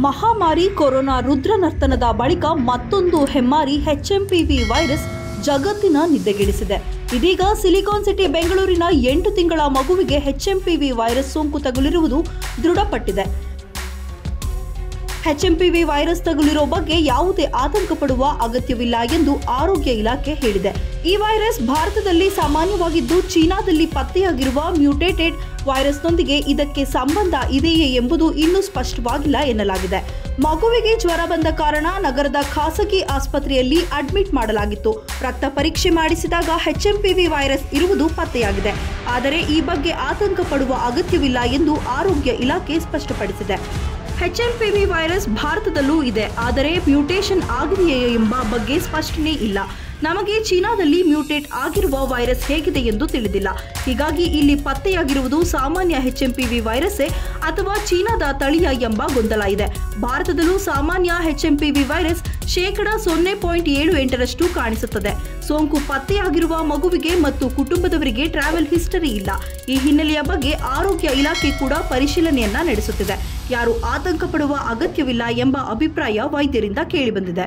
ಮಹಾಮಾರಿ ಕೊರೋನಾ ರುದ್ರ ನರ್ತನದ ಬಳಿಕ ಮತ್ತೊಂದು ಹೆಮ್ಮಾರಿ HMPV ವೈರಸ್ ಜಗತ್ತಿನ ನಿದ್ದೆಗೆಡಿಸಿದೆ. ಇದೀಗ ಸಿಲಿಕಾನ್ ಸಿಟಿ ಬೆಂಗಳೂರಿನ 8 ತಿಂಗಳ ಮಗುವಿಗೆ HMPV ವೈರಸ್ ಸೋಂಕು ತಗುಲಿರುವುದು ದೃಢಪಟ್ಟಿದೆ. HMPV ವೈರಸ್ ತಗುಲಿರೋ ಬಗ್ಗೆ ಯಾವುದೇ ಆತಂಕ ಪಡುವ ಅಗತ್ಯವಿಲ್ಲ ಎಂದು ಆರೋಗ್ಯ ಇಲಾಖೆ ಹೇಳಿದೆ. ಈ ವೈರಸ್ ಭಾರತದಲ್ಲಿ ಸಾಮಾನ್ಯವಾಗಿದ್ದು ಚೀನಾದಲ್ಲಿ ಪತ್ತೆಯಾಗಿರುವ ಮ್ಯೂಟೇಟೆಡ್ ವೈರಸ್ನೊಂದಿಗೆ ಇದಕ್ಕೆ ಸಂಬಂಧ ಇದೆಯೇ ಎಂಬುದು ಇನ್ನೂ ಸ್ಪಷ್ಟವಾಗಿಲ್ಲ ಎನ್ನಲಾಗಿದೆ. ಮಗುವಿಗೆ ಜ್ವರ ಬಂದ ಕಾರಣ ನಗರದ ಖಾಸಗಿ ಆಸ್ಪತ್ರೆಯಲ್ಲಿ ಅಡ್ಮಿಟ್ ಮಾಡಲಾಗಿತ್ತು. ರಕ್ತ ಪರೀಕ್ಷೆ ಮಾಡಿಸಿದಾಗ HMPV ವೈರಸ್ ಇರುವುದು ಪತ್ತೆಯಾಗಿದೆ. ಆದರೆ ಈ ಬಗ್ಗೆ ಆತಂಕ ಪಡುವ ಅಗತ್ಯವಿಲ್ಲ ಎಂದು ಆರೋಗ್ಯ ಇಲಾಖೆ ಸ್ಪಷ್ಟಪಡಿಸಿದೆ. HMPV ವೈರಸ್ ಭಾರತದಲ್ಲೂ ಇದೆ, ಆದರೆ ಮ್ಯೂಟೇಷನ್ ಆಗಿದೆಯೇ ಎಂಬ ಬಗ್ಗೆ ಸ್ಪಷ್ಟನೆ ಇಲ್ಲ. ನಮಗೆ ಚೀನಾದಲ್ಲಿ ಮ್ಯೂಟೇಟ್ ಆಗಿರುವ ವೈರಸ್ ಹೇಗಿದೆ ಎಂದು ತಿಳಿದಿಲ್ಲ. ಹೀಗಾಗಿ ಇಲ್ಲಿ ಪತ್ತೆಯಾಗಿರುವುದು ಸಾಮಾನ್ಯ HMPV ವೈರಸ್ಸೇ ಅಥವಾ ಚೀನಾದ ತಳಿಯ ಎಂಬ ಗೊಂದಲ ಇದೆ. ಭಾರತದಲ್ಲೂ ಸಾಮಾನ್ಯ HMPV ವೈರಸ್ 0.78% ಕಾಣಿಸುತ್ತದೆ. ಸೋಂಕು ಪತ್ತೆಯಾಗಿರುವ ಮಗುವಿಗೆ ಮತ್ತು ಕುಟುಂಬದವರಿಗೆ ಟ್ರಾವೆಲ್ ಹಿಸ್ಟರಿ ಇಲ್ಲ. ಈ ಹಿನ್ನೆಲೆಯ ಬಗ್ಗೆ ಆರೋಗ್ಯ ಇಲಾಖೆ ಕೂಡ ಪರಿಶೀಲನೆಯನ್ನ ನಡೆಸುತ್ತಿದೆ. ಯಾರು ಆತಂಕ ಪಡುವ ಅಗತ್ಯವಿಲ್ಲ ಎಂಬ ಅಭಿಪ್ರಾಯ ವೈದ್ಯರಿಂದ ಕೇಳಿಬಂದಿದೆ.